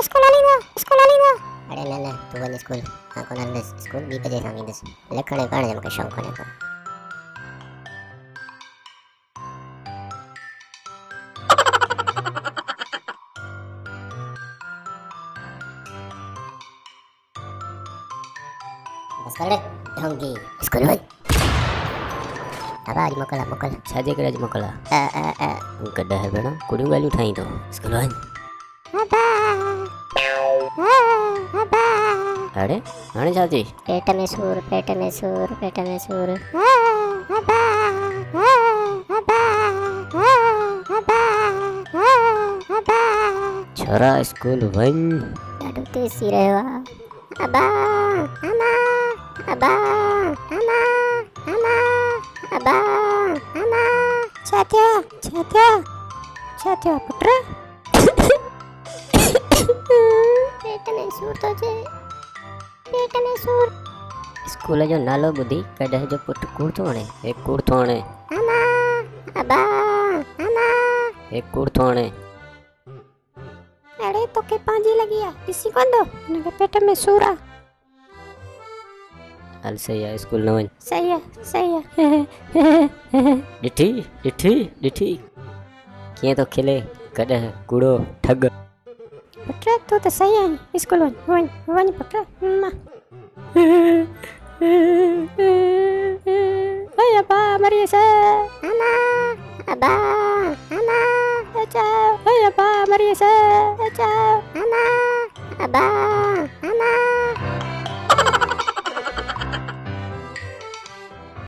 sekolah. Ada nana tu wani school. Aku nana school di kerja kami des. Lekane kan jam ke syong kone ko. Sekolah honggi. Sekolah. Apa di mokala. छाजे करे आज मोकला गड्ढा है बेड़ा कुड़ी वाली उठाई तो स्कूल अरे आने छाजी पेट में सूर छोरा स्कूल वन डाडू तेजी रहेवा अबा छात्या पुत्र पेट में सूर तो जे पेट में सूर स्कूल जो नालो बुद्धि गड्ढा जो पुट कूड़ थोणे एक कूड़ थोणे अबा एक कूड़ थोणे अरे तो के पांजी लगी है इसी को दो नगे पेट में सूरा हल सही है स्कूल न वन सही है डिठी किए तो खिले गड्ढा कूड़ो ठग पुत्र तू तो सही है स्कूल वन पुत्र अरे अबा मरिए से अबा बचाओ अबा मरिए से बचाओ अबा